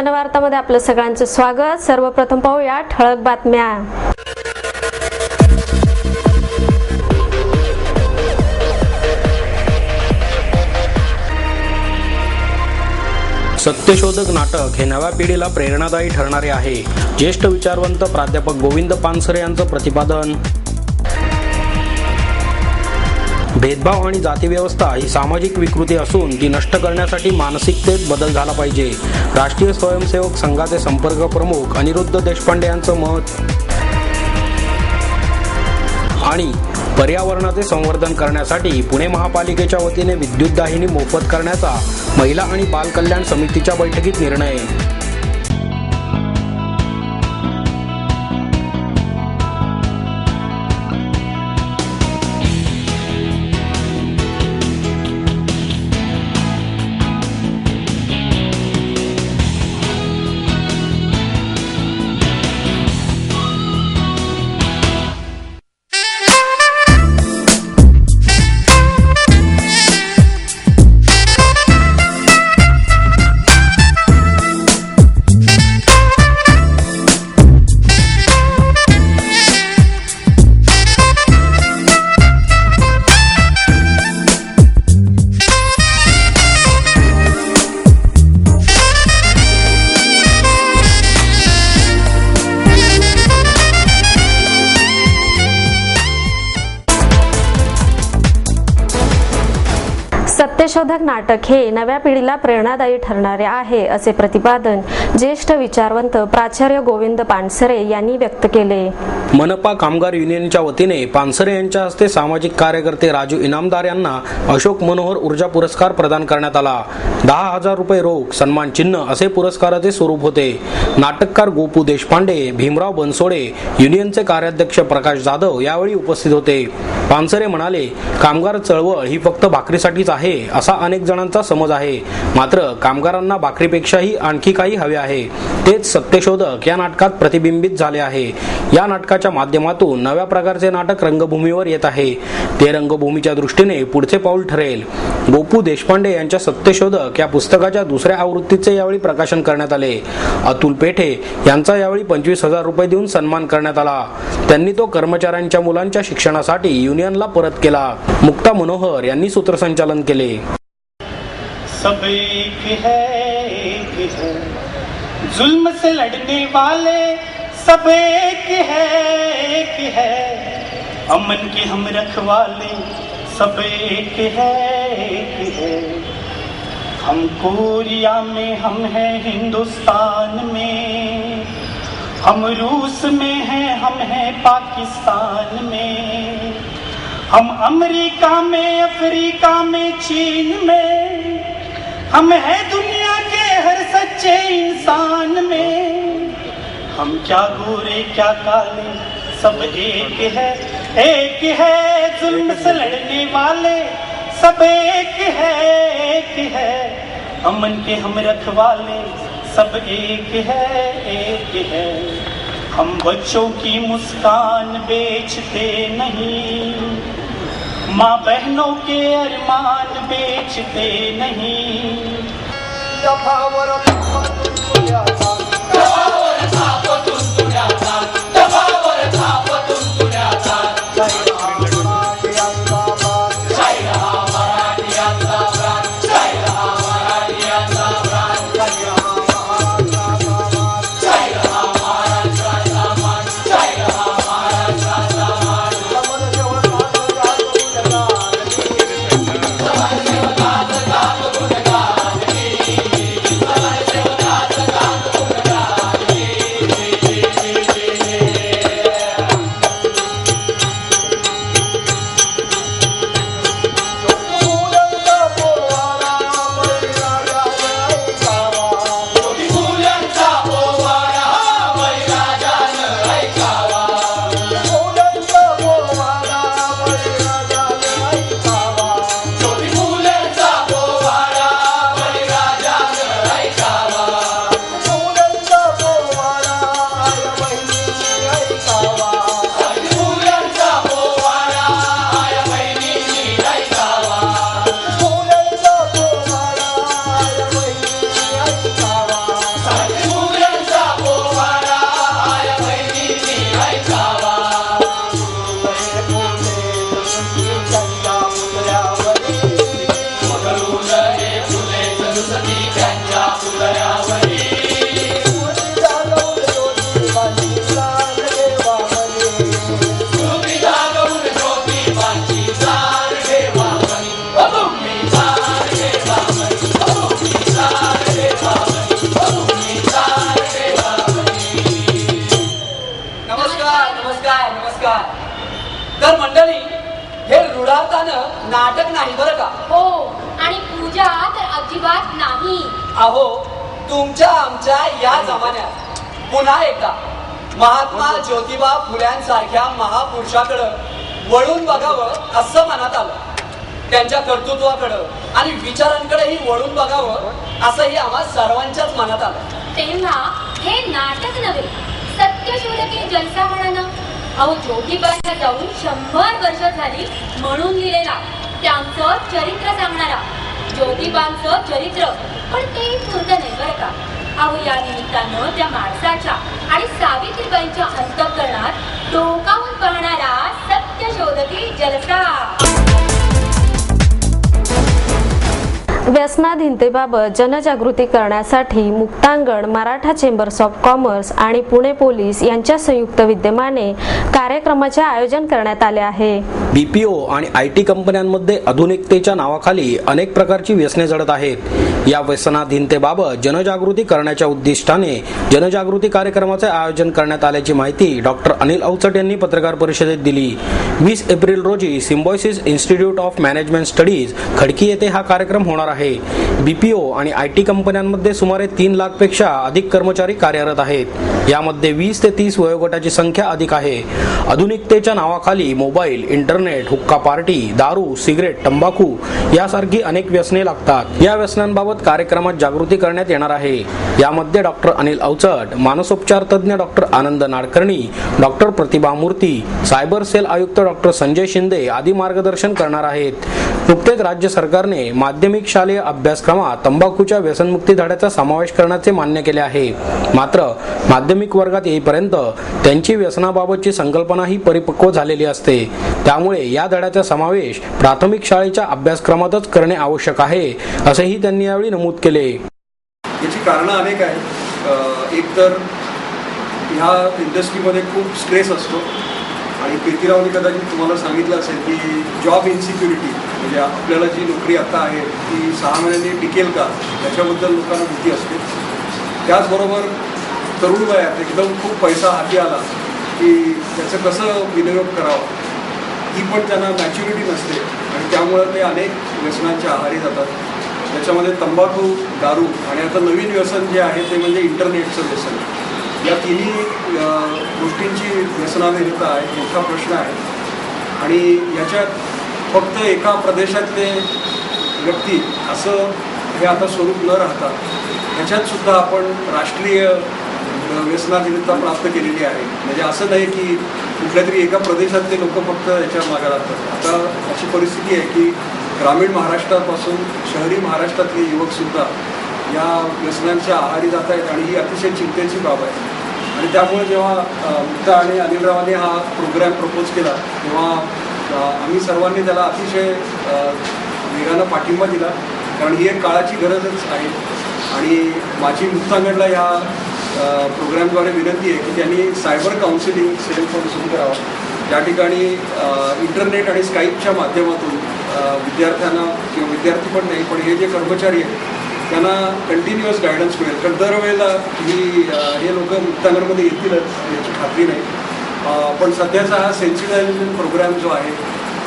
जनवार्तामध्ये आपलं सगळ्यांचं स्वागत। सर्वप्रथम पाहूया ठळक बातम्या। सत्यशोधक नाटक हे नव्या पिढीला प्रेरणादायी ठरणारे आहे। ज्येष्ठ विचारवंत प्राध्यापक गोविंद पानसरे यांचं प्रतिपादन। भेदभाव आणि जातीव्यवस्था ही सामाजिक विकृती असून ती नष्ट करण्यासाठी मानसिकतेत बदल झाला पाहिजे। राष्ट्रीय स्वयंसेवक संघाचे संपर्क प्रमुख अनिरुद्ध देशपांडे यांचं मत। आणि पर्यावरणाचे संवर्धन करण्यासाठी पुणे महापालिकेच्या वतीने विद्युत दाहिनी मोफत करण्याचा महिला आणि बाल कल्याण समितीच्या बैठकीत निर्णय। सत्यशोधक नाटक हे नव्या पिढीला प्रेरणादायी ठरणारे आहे असे प्रतिपादन ज्येष्ठ विचारवंत प्राचार्य गोविंद पानसरे यांनी व्यक्त केले। मनपा कामगार युनियनच्या वतीने पानसरे यांच्या हस्ते सामाजिक कार्यकर्ते राजू इनामदार यांना अशोक मनोहर ऊर्जा पुरस्कार प्रदान करण्यात आला। 10,000 रुपये रोख सन्मान चिन्ह असे पुरस्काराचे स्वरूप होते। नाटककार गोपू देशपांडे, भीमराव बनसोडे, युनियनचे कार्याध्यक्ष प्रकाश जाधव यावेळी उपस्थित होते। पानसरे म्हणाले, कामगार चळवळ ही फक्त भाकरीसाठीच आहे असा अनेक जणांचा समज आहे, मात्र कामगारांना भाकरीपेक्षाही आणखी काही हवे आहे। तेच सत्यशोधक या नाटकात प्रतिबिंबित झाले आहे। या नाटकाच्या माध्यमातून नव्या प्रकारचे नाटक रंगभूमीवर येत आहे। ते रंगभूमीच्या दृष्टीने पुढचे पाऊल ठरेल। गोपू देशपांडे यांच्या सत्यशोधक या पुस्तकाच्या दुसऱ्या आवृत्तीचे यावेळी प्रकाशन करण्यात आले। अतुल पेठे यांचा यावेळी 25,000 रुपये देऊन सन्मान करण्यात आला। त्यांनी तो कर्मचाऱ्यांच्या मुलांच्या शिक्षणासाठी युनियनला परत केला। मुक्ता मनोहर यांनी सूत्रसंचालन केले। सब एक है, जुल्म से लड़ने वाले सब एक है, अमन के हम रखवाले सब एक है। हम कोरिया में, हम हैं हिंदुस्तान में, हम रूस में हैं, हम हैं पाकिस्तान में, हम अमेरिका में, अफ्रीका में, चीन में, हम हैं दुनिया के हर सच्चे इंसान में। हम क्या गोरे क्या काले सब एक है, जुल्म से लड़ने वाले सब एक है, अमन के हम रखवाले सब एक है। हम बच्चों की मुस्कान बेचते नहीं, माँ बहनों के अरमान बेचते नहीं। नाटक नाही बरं का. हो, आणि पूजा तर अजिबात नाही. अहो, तुमच्या आमच्या या जमान्यात पुन्हा एकदा महात्मा ज्योतिबा फुल्यांसारख्या महापुरुषाकडे वळून बघावं असं मनात आलं. त्यांच्या कर्तृत्वाकडं आणि विचारांकडेही वळून बघावं असंही आम्हा सर्वांच्याच मनात आलं. तेव्हा हे नाटक नव्हे, सत्यशोधकी जलसा म्हणा. अहो, ज्योतिबांना जाऊन 100 वर्ष झाली म्हणून लिहिलेला त्यांचं चरित्र सांगणारा ज्योतिबांचं चरित्र, पण ते पुरतं नाही बरं का. अहो, या निमित्तानं त्या माणसाच्या आणि सावित्रीबाईंच्या अंतःकरणात डोकावून पाहणारा सत्यशोधकी जलसा. व्यसनाधीनतेबाबत जनजागृती करण्यासाठी मुक्तांगण, मराठा चेंबर्स ऑफ कॉमर्स आणि पुणे पोलीस यांच्या संयुक्त विद्यमाने कार्यक्रमाचे आयोजन करण्यात आले आहे. BPO आणि IT कंपन्यांमध्ये आधुनिकतेच्या नावाखाली अनेक प्रकारची व्यसने जडत आहेत. या व्यसनाधीनतेबाबत जनजागृती करण्याच्या उद्दिष्टाने जनजागृती कार्यक्रमाचे आयोजन करण्यात आल्याची माहिती डॉक्टर अनिल अवचट यांनी पत्रकार परिषदेत दिली. 20 एप्रिल रोजी symbiosis institute of management studies Khadki येथे हा कार्यक्रम होणार आहे. BPO आणि IT कंपन्यांमध्ये सुमारे 3 लाखपेक्षा अधिक कर्मचारी कार्यरत आहेत. यामध्ये 20 ते 30 वयोगटाची संख्या अधिक आहे. आधुनिकतेच्या नावाखाली मोबाईल, इंटरनेट, हुक्का पार्टी, दारू, सिगरेट, तंबाखू यासारखी अनेक व्यसने लागतात. या व्यसनांबाबत कार्यक्रमात जागृती करण्यात येणार आहे. यामध्ये डॉक्टर अनिल अवचट, मानसोपचार तज्ञ डॉक्टर आनंद नाडकर्णी, डॉक्टर प्रतिभा मूर्ती, सायबर सेल आयुक्त डॉक्टर संजय शिंदे आदी मार्गदर्शन करणार आहेत. नुकतेच राज्य सरकारने माध्यमिक शालेय अभ्यासक्रमात तंबाखूच्या व्यसनमुक्ती धड्याचा समावेश करण्याचे मान्य केले आहे. मात्र माध्यमिक वर्गात येईपर्यंत त्यांची व्यसनाबाबतची संकल्पना ही परिपक्व झालेली असते. त्यामुळे या धड्याचा समावेश प्राथमिक शाळेच्या अभ्यासक्रमातच करणे आवश्यक आहे, असेही त्यांनी यावेळी नमूद केले. याची कारणं अनेक आहेत. एक तर ह्या इंडस्ट्रीमध्ये खूप स्ट्रेस असतो आणि कीर्तिरावने कदाचित तुम्हाला सांगितलं असेल की जॉब इन्सिक्युरिटी, म्हणजे आपल्याला जी नोकरी आता आहे ती 6 महिन्यांनी टिकेल का याच्याबद्दल लोकांना भीती असते. त्याचबरोबर तरुण वयात एकदम खूप पैसा हाती आला की त्याचं कसं विनियोग करावं ही पण त्यांना मॅच्युरिटी नसते आणि त्यामुळं ते अनेक व्यसनांच्या आहारी जातात. त्याच्यामध्ये तंबाखू, दारू आणि आता नवीन व्यसन जे आहे ते म्हणजे इंटरनेटचं व्यसन. या तिन्ही गोष्टींची व्यसनाधीनता आहे, मोठा प्रश्न आहे. आणि याच्यात फक्त एका प्रदेशातले व्यक्ती असं हे आता स्वरूप न राहता ह्याच्यात सुद्धा आपण राष्ट्रीय व्यसनाधीनता प्राप्त केलेली आहे. म्हणजे असं नाही की कुठल्या तरी एका प्रदेशातले लोक फक्त याच्या मागे लागतात. आता अशी परिस्थिती आहे की ग्रामीण महाराष्ट्रापासून शहरी महाराष्ट्रातले युवकसुद्धा या व्यसनांच्या आहारी जात आहेत आणि ही अतिशय चिंतेची बाब आहे. आणि त्यामुळे जेव्हा मुक्ता आणि अनिलरावांनी हा प्रोग्रॅम प्रपोज केला तेव्हा आम्ही सर्वांनी त्याला अतिशय वेगानं पाठिंबा दिला, कारण ही एक काळाची गरजच आहे. आणि माझी मुक्तांगणला या प्रोग्रॅमद्वारे विनंती आहे की त्यांनी सायबर काउन्सिलिंग सेल पण सुरू करावा. त्या ठिकाणी इंटरनेट आणि स्काईपच्या माध्यमातून विद्यार्थ्यांना किंवा विद्यार्थी पण नाही पण हे जे कर्मचारी आहेत त्यांना कंटिन्युअस गायडन्स मिळेल. कारण दरवेळेला हे लोक मुक्तांगणमध्ये येतीलच याची खात्री नाही. पण सध्याचा हा सेन्सिटायझेशन प्रोग्राम जो आहे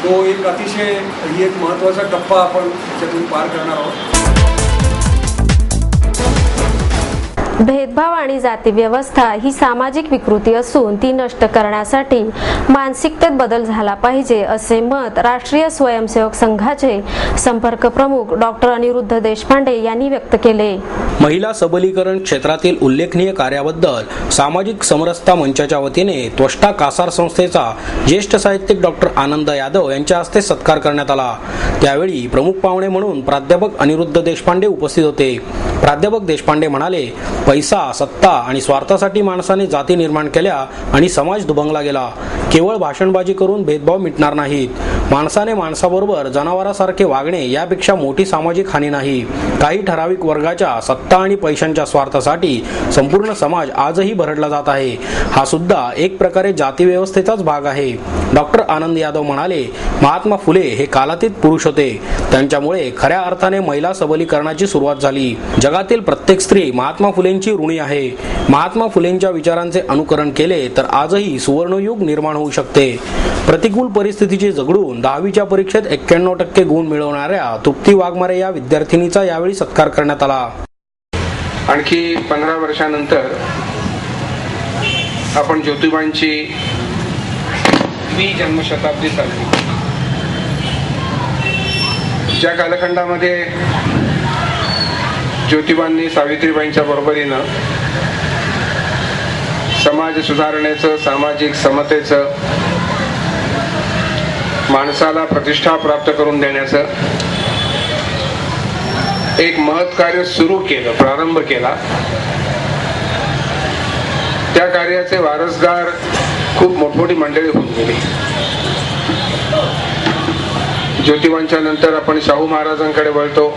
तो एक अतिशय ही एक महत्त्वाचा टप्पा आपण त्याच्यातून पार करणार आहोत. भेदभाव आणि जाती व्यवस्था ही सामाजिक विकृती असून ती नष्ट करण्यासाठी मानसिकतेत बदल झाला पाहिजे, असे मत राष्ट्रीय स्वयंसेवक संघाचे संपर्क प्रमुख डॉक्टर अनिरुद्ध देशपांडे यांनी व्यक्त केले. महिला सबलीकरण क्षेत्रातील उल्लेखनीय कार्याबद्दल सामाजिक समरसता मंचाच्या वतीने त्वष्टा कासार संस्थेचा ज्येष्ठ साहित्यिक डॉक्टर आनंद यादव यांच्या हस्ते सत्कार करण्यात आला. त्यावेळी प्रमुख पाहुणे म्हणून प्राध्यापक अनिरुद्ध देशपांडे उपस्थित होते. प्राध्यापक देशपांडे म्हणाले, पैसा, सत्ता आणि स्वार्थासाठी माणसाने जाती निर्माण केल्या आणि समाज दुभंगला गेला. केवळ भाषणबाजी करून भेदभाव मिटणार नाहीत. माणसाने माणसाबरोबर जनावरासारखे वागणे यापेक्षा मोठी सामाजिक हानी नाही. काही ठराविक वर्गाच्या सत्ता आणि पैशांच्या स्वार्थासाठी संपूर्ण समाज आजही भरडला जात आहे. हा सुद्धा एक प्रकारे जाती व्यवस्थेचाच भाग आहे. डॉक्टर आनंद यादव म्हणाले, महात्मा फुले हे कालातीत पुरुष होते. त्यांच्यामुळे खऱ्या अर्थाने महिला सबलीकरणाची सुरुवात झाली. जगातील प्रत्येक स्त्री महात्मा फुले ज्योतिबाईंची ऋणी आहे. महात्मा फुलेंच्या विचारांचे अनुकरण केले तर आजही सुवर्णयुग निर्माण होऊ शकते. प्रतिकूल परिस्थितीची झगडून 10वीच्या परीक्षेत 91% गुण मिळवणाऱ्या तृप्ती वाघमारे या विद्यार्थिनीचा यावेळी सत्कार करण्यात आला. आणखी 15 वर्षानंतर आपण ज्योतिबांची जन्मशताब्दी साजरी. ज्या कालखंडामध्ये ज्योतिबांनी सावित्रीबाईंच्या बरोबरीनं समाज सुधारणेचं, सामाजिक समतेचं, माणसाला प्रतिष्ठा प्राप्त करून देण्याचं एक महत् कार्य सुरू केलं, प्रारंभ केला. त्या कार्याचे वारसदार खूप मोठमोठी मंडळी होऊन गेली. ज्योतिबांच्या नंतर आपण शाहू महाराजांकडे वळतो.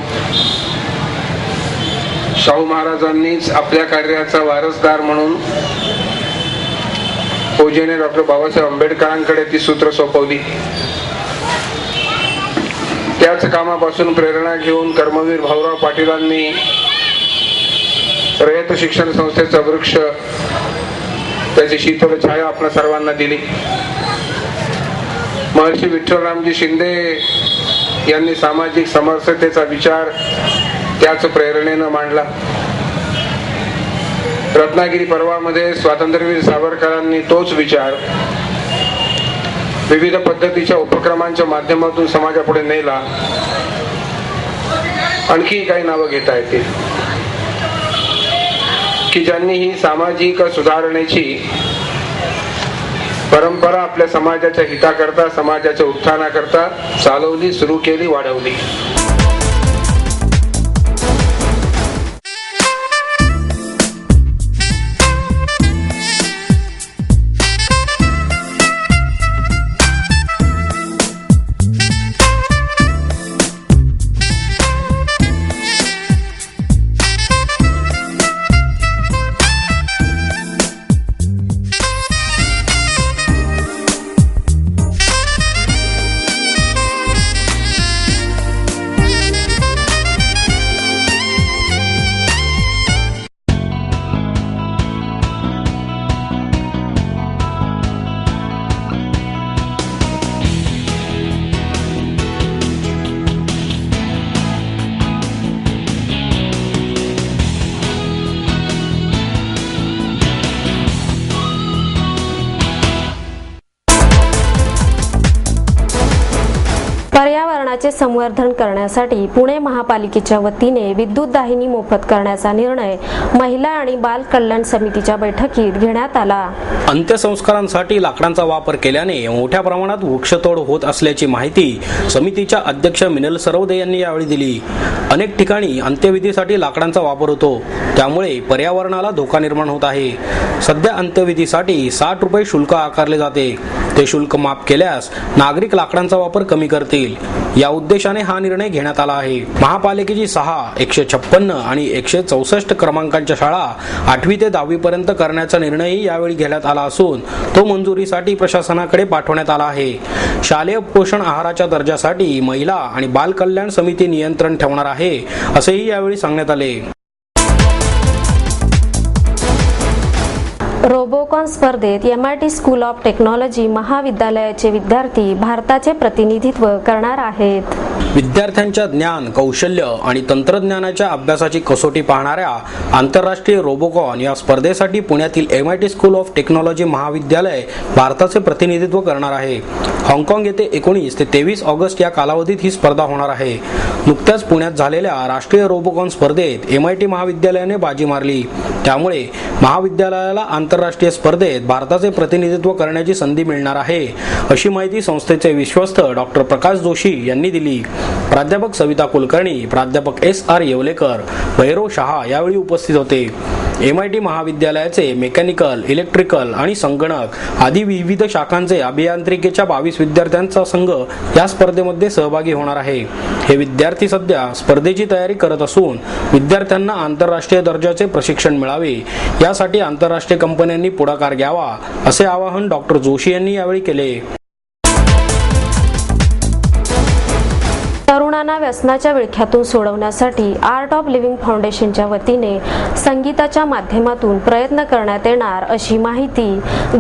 शाहू महाराजांनीच आपल्या कार्याचा वारसदार म्हणून पूजनीय डॉक्टर बाबासाहेब आंबेडकरांकडे ती सूत्र सोपवली. त्याच कामापासून प्रेरणा घेऊन कर्मवीर भाऊराव पाटीलांनी रयत शिक्षण संस्थेचा वृक्ष, त्याची शीतल छाया आपल्या सर्वांना दिली. महर्षी विठ्ठलरामजी शिंदे यांनी सामाजिक समरसतेचा विचार त्याच प्रेरणेनं मांडला. रत्नागिरी पर्वामध्ये स्वातंत्र्यवीर सावरकरांनी तोच विचार विविध पद्धतीच्या उपक्रमांच्या माध्यमातून समाजापुढे नेला. आणखी काही नावं घेता येतील की ज्यांनी ही सामाजिक सुधारणेची परंपरा आपल्या समाजाच्या हिताकरता, समाजाच्या उत्थानाकरता चालवली, सुरू केली, वाढवली. पर्यावरणाचे संवर्धन करण्यासाठी पुणे महापालिकेच्या वतीने विद्युत दाहिनी मोफत करण्याचा निर्णय महिला आणि बाल कल्याण समितीच्या बैठकीत घेण्यात आला. अंत्यसंस्कारांसाठी लाकडांचा वापर केल्याने मोठ्या प्रमाणात वृक्षतोड होत असल्याची माहिती समितीच्या अध्यक्ष मिनल सरवदे यांनी यावेळी दिली. अनेक ठिकाणी अंत्यविधीसाठी लाकडांचा वापर होतो, त्यामुळे पर्यावरणाला धोका निर्माण होत आहे. सध्या अंत्यविधीसाठी 60 रुपये शुल्क आकारले जाते. ते शुल्क माफ केल्यास नागरिक लाकडांचा वापर कमी करतील. या उद्देशाने हा निर्णय घेण्यात आला आहे. महापालिकेची 6, 156 आणि 164 क्रमांकांच्या शाळा 8वी ते 10वी पर्यंत करण्याचा निर्णयही यावेळी घेण्यात आला असून तो मंजुरीसाठी प्रशासनाकडे पाठवण्यात आला आहे. शालेय पोषण आहाराच्या दर्जासाठी महिला आणि बाल कल्याण समिती नियंत्रण ठेवणार आहे, असेही यावेळी सांगण्यात आले. रोबोकॉन स्पर्धेत MIT स्कूल ऑफ टेक्नॉलॉजी महाविद्यालयाचे विद्यार्थी भारताचे प्रतिनिधित्व करणार आहेत. विद्यार्थ्यांच्या ज्ञान, कौशल्य आणि तंत्रज्ञानाच्या अभ्यासाची कसोटी पाहणाऱ्या आंतरराष्ट्रीय रोबोकॉन या स्पर्धेसाठी पुण्यातील MIT स्कूल ऑफ टेक्नॉलॉजी महाविद्यालय भारताचे प्रतिनिधित्व करणार आहे. हाँगकाँग येथे 19 ते 23 ऑगस्ट या कालावधीत ही स्पर्धा होणार आहे. नुकत्याच पुण्यात झालेल्या राष्ट्रीय रोबोकॉन स्पर्धेत MIT महाविद्यालयाने बाजी मारली. त्यामुळे महाविद्यालयाला आंतरराष्ट्रीय स्पर्धेत भारताचे प्रतिनिधित्व करण्याची संधी मिळणार आहे, अशी माहिती संस्थेचे विश्वस्त डॉक्टर प्रकाश जोशी यांनी दिली. प्राध्यापक सविता कुलकर्णी, प्राध्यापक SR येवलेकर, भैरव शहा यावेळी उपस्थित होते. MIT महाविद्यालयाचे मेकॅनिकल, इलेक्ट्रिकल आणि संगणक आदी विविध शाखांचे अभियांत्रिकीच्या 22 विद्यार्थ्यांचा संघ या स्पर्धेमध्ये सहभागी होणार आहे. हे विद्यार्थी सध्या स्पर्धेची तयारी करत असून विद्यार्थ्यांना आंतरराष्ट्रीय दर्जाचे प्रशिक्षण मिळावे यासाठी आंतरराष्ट्रीय कंपन्यांनी पुढाकार घ्यावा, असे आवाहन डॉक्टर जोशी यांनी यावेळी केले. तरुणांना व्यसनाच्या विळख्यातून सोडवण्यासाठी आर्ट ऑफ लिव्हिंग फाउंडेशनच्या वतीने संगीताच्या माध्यमातून प्रयत्न करण्यात येणार अशी माहिती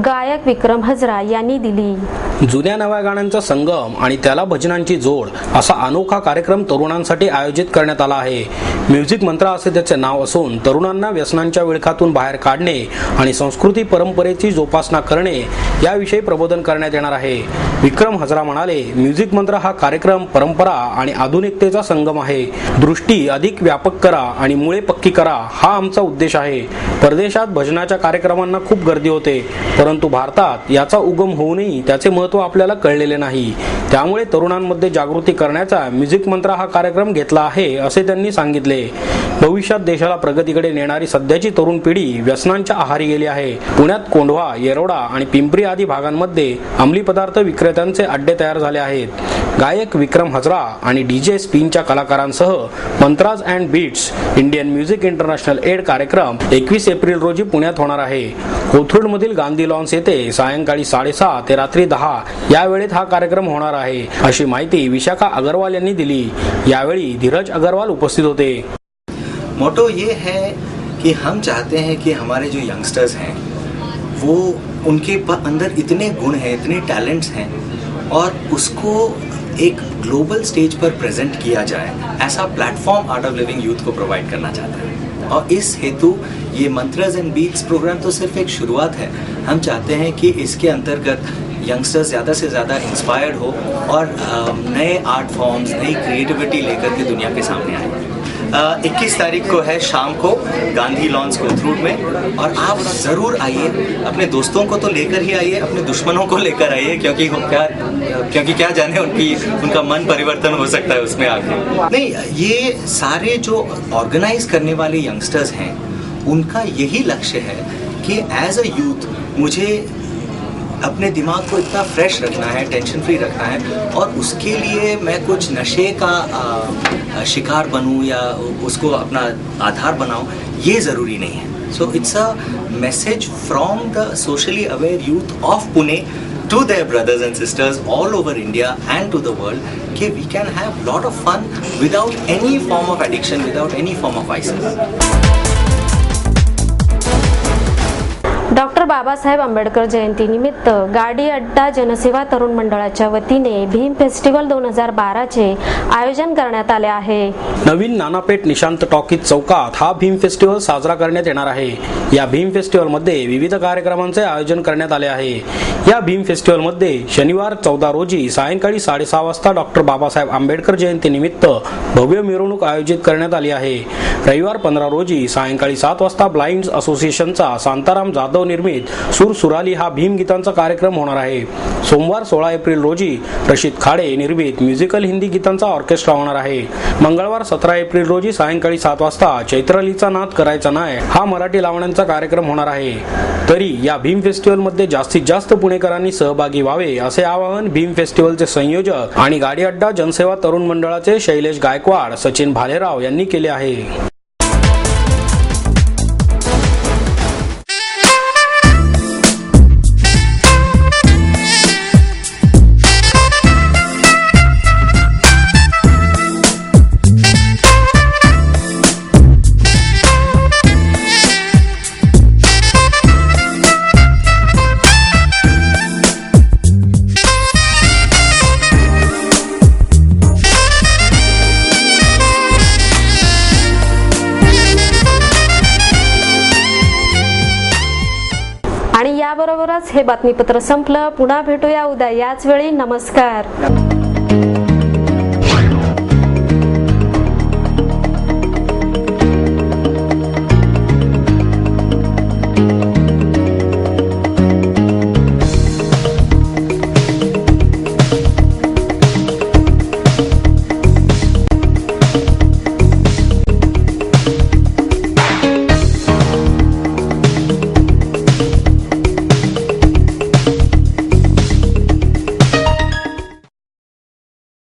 गायक विक्रम हजरा यांनी दिली। जुन्या नव्या गाण्यांचा संगम आणि त्याला भजनांची जोड असा अनोखा कार्यक्रम तरुणांसाठी आयोजित करण्यात आला आहे। म्युझिक मंत्र असे त्याचे नाव असून तरुणांना व्यसनांच्या विळख्यातून बाहेर काढणे आणि संस्कृती परंपरेची जोपासना करणे याविषयी प्रबोधन करण्यात येणार आहे। विक्रम हजरा म्हणाले, म्युझिक मंत्र हा कार्यक्रम परंपरा आणि आधुनिकतेचा संगम आहे। दृष्टी अधिक व्यापक करा आणि मुळे पक्की करा हा आमचा उद्देश आहे। परदेशात भजनाच्या कार्यक्रमांना खूप गर्दी होते, परंतु भारतात याचा उगम होऊनही त्याचे महत्त्व आपल्याला कळलेले नाही। त्यामुळे तरुणांमध्ये जागृती करण्याचा म्युझिक मंत्र हा कार्यक्रम घेतला आहे असे त्यांनी सांगितले। भविष्यात देशाला प्रगतीकडे नेणारी सध्याची तरुण पिढी व्यसनांच्या आहारी गेली आहे। पुण्यात कोंढवा, येरवडा आणि पिंपरी आदी भागांमध्ये अंमली पदार्थ विक्रेत्यांचे अड्डे तयार झाले आहेत। गायक विक्रम हजरा आणि डीजे स्पिनच्या कलाकारांसह Mantras and beats Indian music international ed कार्यक्रम 21 एप्रिल रोजी पुण्यात होणार आहे। कोथरूडमधील गांधी लॉन्स येथे सायंकाळी 6:30 ते रात्री 10 या वेळेत हा कार्यक्रम होणार आहे अशी माहिती विशाखा अग्रवाल यांनी दिली। यावेळी धीरज अग्रवाल उपस्थित होते। मोटो ये है कि हम चाहते हैं कि हमारे जो यंगस्टर्स हैं वो उनके अंदर इतने गुण हैं, इतने टैलेंट्स हैं और उसको एक ग्लोबल स्टेज पर प्रेजेंट किया जाए, ऐसा platform art of living youth को प्रोवाइड करना चाहता है। और इस हेतु ये मंत्रज एंड बीट्स प्रोग्राम तो सिर्फ एक शुरुआत है। हम चाहते हैं कि इसके अंतर्गत यंगस्टर्स ज़्यादा से ज़्यादा इंस्पायर्ड हो और नए आर्ट फॉर्म्स, नई क्रिएटिविटी लेकर के दुनिया के सामने आए। 21 तारीख को है शाम को गांधी लॉन्स कोथरूड में, और आप ज़रूर आइए। अपने दोस्तों को तो लेकर ही आइए, अपने दुश्मनों को लेकर आइए, क्योंकि क्या जाने उनका मन परिवर्तन हो सकता है उसमें आके। नहीं, ये सारे जो ऑर्गेनाइज करने वाले यंगस्टर्स हैं उनका यही लक्ष्य है कि एज अ यूथ मुझे अपने दिमाग को इतना फ्रेश रखना है, टेंशन फ्री रखना है, और उसके लिए मैं कुछ नशे का शिकार बनूं या उसको अपना आधार बनाऊं, ये ज़रूरी नहीं है। So it's a message from the socially aware youth of Pune to their brothers and sisters all over India and to the world कि we can have lot of fun without any form of addiction, without any form of vices. Doctor Babasaheb Ambedkar जयंतीनिमित्त गाडी अड्डा जनसेवा तरुण मंडळाच्या वतीने Bhim festival 2012 चे आयोजन करण्यात आले आहे। नवीन नानापेठ निशांत टॉकीज चौकात हा भीम फेस्टिवल साजरा करण्यात येणार आहे। या भीम फेस्टिवल मध्ये विविध कार्यक्रमांचे आयोजन करण्यात आले आहे। या भीम फेस्टिवल मध्ये शनिवार 14 रोजी सायंकाळी 6:30 वाजता डॉक्टर बाबासाहेब आंबेडकर जयंतीनिमित्त भव्य मिरवणूक आयोजित करण्यात आली आहे। रविवार 15 रोजी सायंकाळी 7 वाजता ब्लाइंड्स असोसिएशनचा शांताराम जाधव निर्मित सूर सुराली हा भीम गीतांचा कार्यक्रम होणार आहे। सोमवार 16 एप्रिल रोजी रशीद खाडे निर्मित म्युझिकल हिंदी गीतांचा ऑर्केस्ट्रा होणार आहे। मंगळवार 17 एप्रिल रोजी सायंकाळी 7 वाजता चैत्रालीचा नाद करायचा नाही हा मराठी लावण्यांचा कार्यक्रम होणार आहे। तरी या भीम फेस्टिवल मध्ये जास्तीत जास्त पुणेकरांनी सहभागी व्हावे असे आवाहन भीम फेस्टिवलचे संयोजक आणि गाडी अड्डा जनसेवा तरुण मंडळाचे शैलेश गायकवाड, सचिन भालेराव यांनी केले आहे। आणि याबरोबरच हे बातमीपत्र संपलं। पुन्हा भेटूया उद्या याच वेळी। नमस्कार।